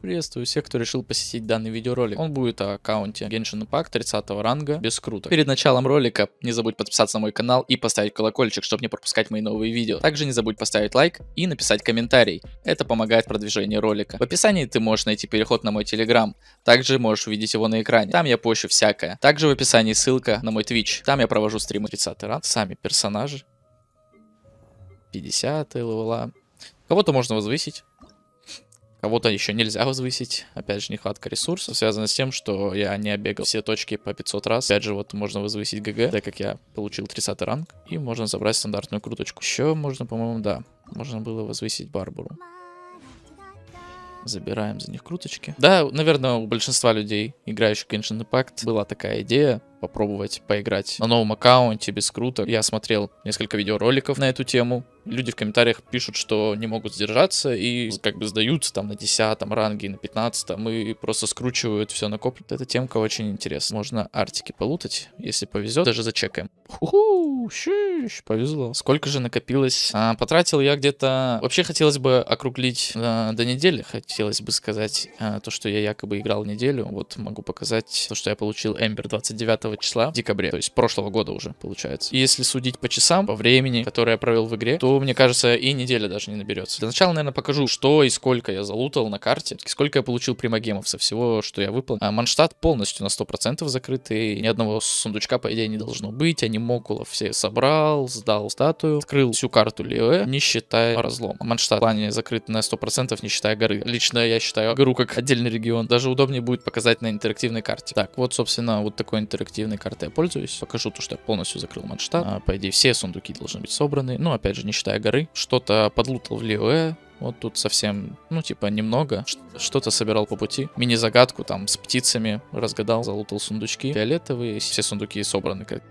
Приветствую всех, кто решил посетить данный видеоролик. Он будет о аккаунте Genshin Impact 30 ранга без круток. Перед началом ролика не забудь подписаться на мой канал и поставить колокольчик, чтобы не пропускать мои новые видео. Также не забудь поставить лайк и написать комментарий. Это помогает в продвижении ролика. В описании ты можешь найти переход на мой телеграм. Также можешь увидеть его на экране. Там я пощу всякое. Также в описании ссылка на мой Twitch. Там я провожу стримы 30 ранг. Сами персонажи. 50 левела. Кого-то можно возвысить. Кого-то еще нельзя возвысить. Опять же, нехватка ресурсов связана с тем, что я не обегал все точки по 500 раз. Опять же, вот можно возвысить ГГ, так как я получил 30 ранг. И можно забрать стандартную круточку. Еще можно, по-моему, да. Можно было возвысить Барбару. Забираем за них круточки. Да, наверное, у большинства людей, играющих в Genshin Impact, была такая идея попробовать поиграть на новом аккаунте без круток. Я смотрел несколько видеороликов на эту тему. Люди в комментариях пишут, что не могут сдержаться и как бы сдаются там на 10 ранге, на 15 и просто скручивают все накоплено. Эта темка очень интересна. Можно артики полутать, если повезет. Даже зачекаем. Ху-ху, щищ, повезло. Сколько же накопилось? Потратил я где-то... Вообще хотелось бы округлить до недели. Хотелось бы сказать то, что я якобы играл неделю. Вот могу показать то, что я получил Эмбер 29 числа в декабре, то есть прошлого года уже получается. И если судить по часам, по времени, которое я провел в игре, то мне кажется и неделя даже не наберется. Для начала, наверное, покажу, что и сколько я залутал на карте, сколько я получил примагемов со всего, что я выполнил. Манштат полностью на 100% закрытый, ни одного сундучка по идее не должно быть, анимокулов все собрал, сдал статую, открыл всю карту Лиоэ, не считая разлома. Манштат в плане закрыт на 100%, не считая горы. Лично я считаю гору как отдельный регион. Даже удобнее будет показать на интерактивной карте. Так, вот, собственно, вот такой интерактивной картой я пользуюсь. Покажу то, что я полностью закрыл Манштат. По идее, все сундуки должны быть собраны. Ну, опять же, не считая горы. Что-то подлутал в Лиоэ. Вот тут совсем, ну, типа, немного. Что-то собирал по пути. Мини-загадку там с птицами разгадал. Залутал сундучки. Фиолетовые. Все сундуки собраны как...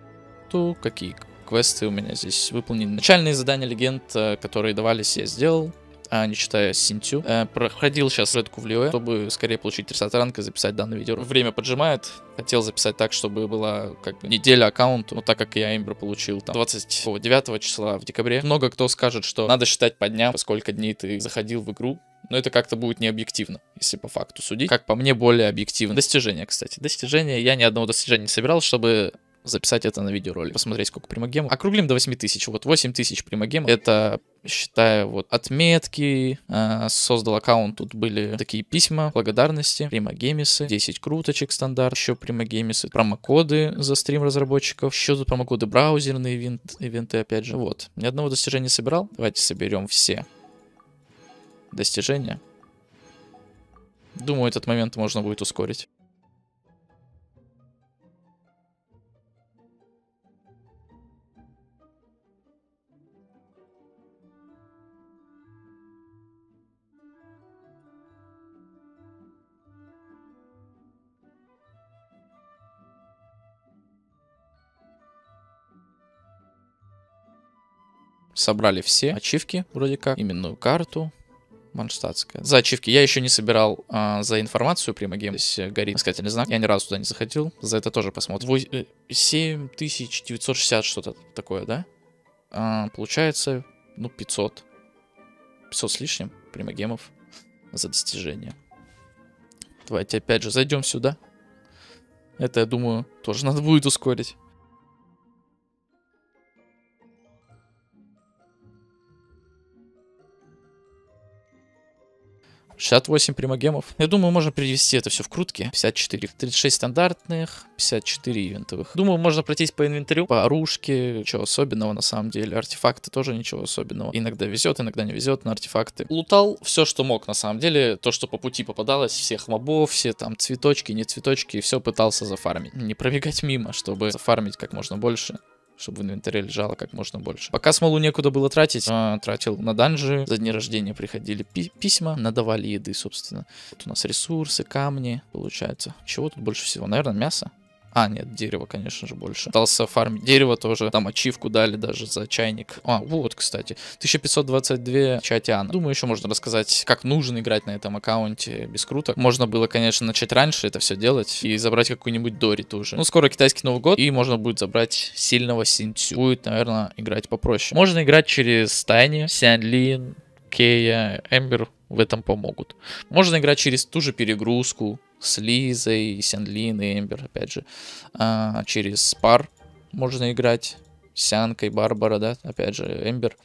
То какие квесты у меня здесь выполнены. Начальные задания легенд, которые давались, я сделал. Не читая Синтю. Проходил сейчас редку в Лиоэ, чтобы скорее получить 30 ранг и записать данное видео. Время поджимает. Хотел записать так, чтобы была как бы неделя аккаунту. Но так как я Эмбер получил там 29 числа в декабре. Много кто скажет, что надо считать по дням, сколько дней ты заходил в игру. Но это как-то будет не объективно, если по факту судить. Как по мне, более объективно. Достижения, кстати. Достижения. Я ни одного достижения не собирал, чтобы записать это на видеоролик. Посмотреть, сколько примагемов. Округлим до 8000. Вот 8000 примагемов. Это, считая, вот отметки. Создал аккаунт. Тут были такие письма благодарности. Примагемисы. 10 круточек стандарт. Еще примагемисы. Промокоды за стрим разработчиков. Еще тут промокоды браузерные ивенты, опять же. Вот. Ни одного достижения не собирал. Давайте соберем все достижения. Думаю, этот момент можно будет ускорить. Собрали все ачивки, вроде как, именную карту, манштатская. За ачивки я еще не собирал за информацию примагем. Здесь горит искательный знак. Я ни разу туда не заходил. За это тоже посмотрим. 7960 что-то такое, да? Получается, ну, 500. 500 с лишним примагемов за достижение. Давайте опять же зайдем сюда. Это, я думаю, тоже надо будет ускорить. 68 примагемов. Я думаю, можно перевести это все в крутки. 54. 36 стандартных, 54 ивентовых. Думаю, можно пройтись по инвентарю, по оружке. Ничего особенного на самом деле. Артефакты тоже ничего особенного. Иногда везет, иногда не везет на артефакты. Лутал все, что мог на самом деле. То, что по пути попадалось. Всех мобов, все там цветочки, не цветочки. Все пытался зафармить. Не пробегать мимо, чтобы зафармить как можно больше. Чтобы в инвентаре лежало как можно больше. Пока смолу некуда было тратить, тратил на данжи. За дни рождения приходили письма, надавали еды, собственно. Вот у нас ресурсы, камни, получается. Чего тут больше всего? Наверное, мясо. Нет, дерево, конечно же, больше. Пытался фармить дерево тоже. Там ачивку дали даже за чайник. Вот, кстати. 1522 чатиана. Думаю, еще можно рассказать, как нужно играть на этом аккаунте без круток. Можно было, конечно, начать раньше это все делать и забрать какую-нибудь Дори тоже. Ну, скоро китайский Новый год, и можно будет забрать сильного Синтю. Будет, наверное, играть попроще. Можно играть через Тайни, Сянлин, Кея, Эмбер. в этом помогут. Можно играть через ту же перегрузку с Лизой, Сянлин и Эмбер, опять же. Через пар можно играть. Сянка и Барбара, да, опять же, Эмбер.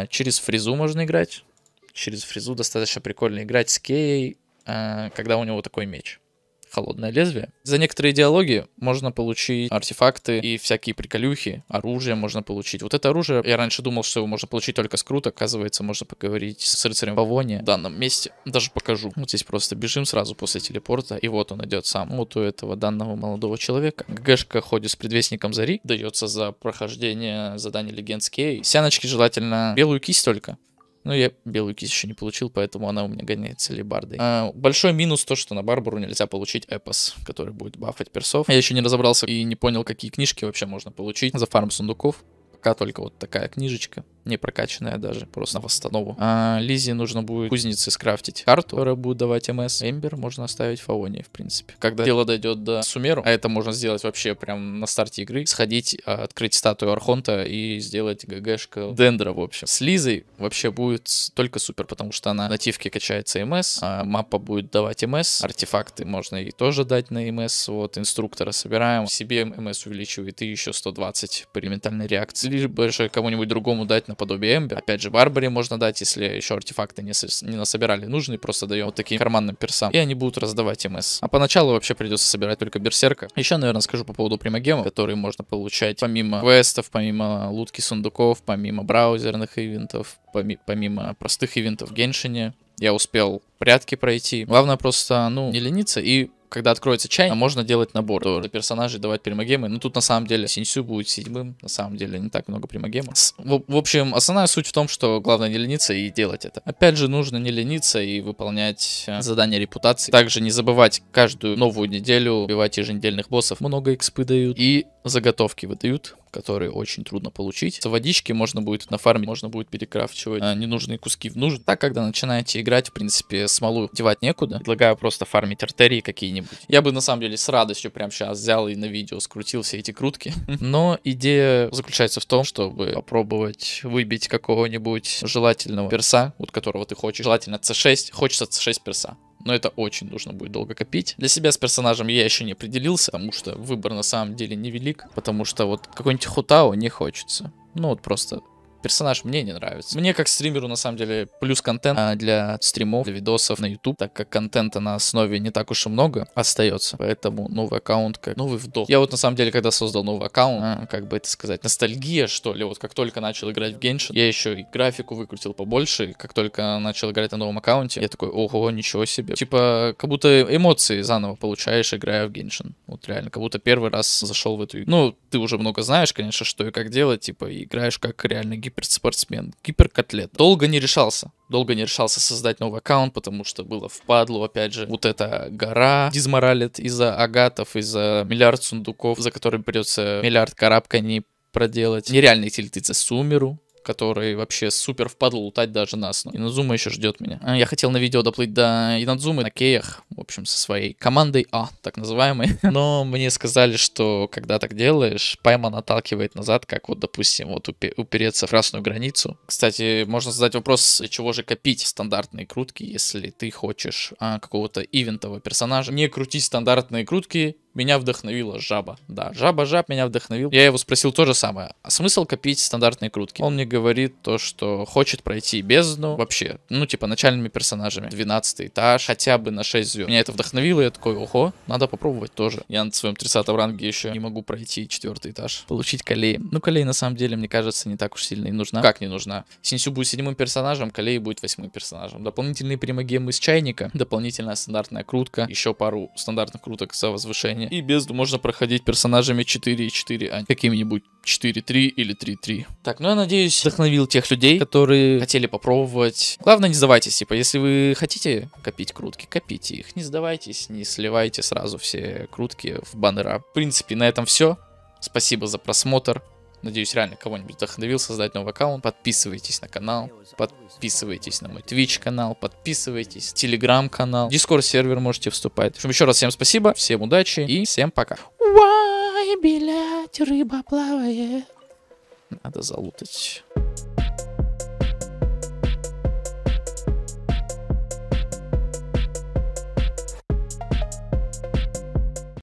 Через фризу можно играть. Через фризу достаточно прикольно играть с Кеей, когда у него такой меч. Холодное лезвие. За некоторые диалоги можно получить артефакты и всякие приколюхи. Оружие можно получить. Вот это оружие, я раньше думал, что его можно получить только с крут. Оказывается, можно поговорить с рыцарем Павония в данном месте. Даже покажу. Вот здесь просто бежим сразу после телепорта. И вот он идет сам. Вот у этого данного молодого человека. ГГшка ходит с предвестником Зари. Дается за прохождение задания Легенд с Кей. Сяночки желательно белую кисть только. Ну, я белую кисть еще не получил, поэтому она у меня гоняется либардой. Большой минус то, что на Барбару нельзя получить эпос, который будет бафать персов. Я еще не разобрался и не понял, какие книжки вообще можно получить за фарм сундуков. Пока только вот такая книжечка, не прокачанная даже, просто на восстанову. Лизе нужно будет кузнице скрафтить карту, которая будет давать МС. Эмбер можно оставить Фаоне, в принципе. Когда дело дойдет до Сумеру, а это можно сделать вообще прям на старте игры, сходить, открыть статую Архонта и сделать ГГшка Дендра, в общем. С Лизой вообще будет только супер, потому что она нативки качается МС, мапа будет давать МС, артефакты можно и тоже дать на МС, вот, инструктора собираем, себе МС увеличивает и еще 120 по элементальной реакции. Либо же кому-нибудь другому дать наподобие Эмбер. Опять же, Барбаре можно дать, если еще артефакты не насобирали нужные, просто даем вот таким карманным персам, и они будут раздавать МС. А поначалу вообще придется собирать только берсерка. Еще, наверное, скажу по поводу примагема, которые можно получать помимо квестов, помимо лутки сундуков, помимо браузерных ивентов, помимо простых ивентов в Геншине. Я успел прятки пройти. Главное просто, не лениться и когда откроется чай, можно делать набор. Для персонажей давать примагемы. Ну, тут на самом деле Синьсю будет 7-м. На самом деле не так много примагема. В общем, основная суть в том, что главное не лениться и делать это. Опять же, нужно не лениться и выполнять задания репутации. Также не забывать каждую новую неделю убивать еженедельных боссов. Много экспы дают. И заготовки выдают, которые очень трудно получить. За водички можно будет на фарме, можно будет перекрафчивать ненужные куски в нужные. Так, когда начинаете играть, в принципе, смолу девать некуда. Предлагаю просто фармить артерии какие-нибудь. Я бы, на самом деле, с радостью прямо сейчас взял и на видео скрутил все эти крутки. Но идея заключается в том, чтобы попробовать выбить какого-нибудь желательного перса, вот которого ты хочешь. Желательно C6. Хочется C6 перса. Но это очень нужно будет долго копить. Для себя с персонажем я еще не определился, потому что выбор на самом деле невелик. Потому что вот какой-нибудь Хутао не хочется. Ну вот просто персонаж мне не нравится. Мне как стримеру на самом деле плюс контент для стримов, для видосов на YouTube, так как контента на основе не так уж и много остается. Поэтому новый аккаунт как новый вдох. Я вот на самом деле, когда создал новый аккаунт, как бы это сказать, ностальгия что ли, вот как только начал играть в Геншин, я еще и графику выкрутил побольше, и как только начал играть на новом аккаунте, я такой, ого, ничего себе. Типа, как будто эмоции заново получаешь, играя в Геншин. Вот реально, как будто первый раз зашел в эту игру. Ну, ты уже много знаешь, конечно, что и как делать, типа, и играешь как реально гиперспортсмен, гиперкотлет. Долго не решался создать новый аккаунт, потому что было впадлу, опять же, вот эта гора дизморалит из-за агатов, из-за миллиард сундуков, за которыми придется миллиард карабканий проделать. Нереальный тильты за Сумеру, который вообще супер впадло лутать даже нас. Инадзума еще ждет меня. Я хотел на видео доплыть до Инадзумы на Кеях, в общем, со своей командой так называемой. Но мне сказали, что когда так делаешь, Пайма наталкивает назад, как вот, допустим, вот упереться в красную границу. Кстати, можно задать вопрос, для чего же копить стандартные крутки, если ты хочешь какого-то ивентового персонажа. Не крутить стандартные крутки. Меня вдохновила Жаба. Да, Жаб меня вдохновил. Я его спросил то же самое. А смысл копить стандартные крутки? Он мне говорит то, что хочет пройти бездну вообще, типа начальными персонажами. 12 этаж, хотя бы на 6 звезд. Меня это вдохновило, я такой, ого, надо попробовать тоже. Я на своем 30 ранге еще не могу пройти 4 этаж. Получить Калей. Калей на самом деле, мне кажется, не так уж сильно и нужна. Как не нужна? Синьсю будет 7-м персонажем, Калей будет 8-м персонажем. Дополнительные примагемы из чайника, дополнительная стандартная крутка, еще пару стандартных круток за возвышение. И бездну можно проходить персонажами 4.4, а какими-нибудь 4.3 или 3.3. Так, я надеюсь, вдохновил тех людей, которые хотели попробовать. Главное, не сдавайтесь, типа, если вы хотите копить крутки, копите их. Не сдавайтесь, не сливайте сразу все крутки в баннера. В принципе, на этом все. Спасибо за просмотр. Надеюсь, реально кого-нибудь вдохновил создать новый аккаунт. Подписывайтесь на канал, подписывайтесь на мой Twitch канал, подписывайтесь, Telegram канал, Discord сервер можете вступать. В общем, еще раз всем спасибо, всем удачи и всем пока. Ой, блядь, рыба плавает. Надо залутать.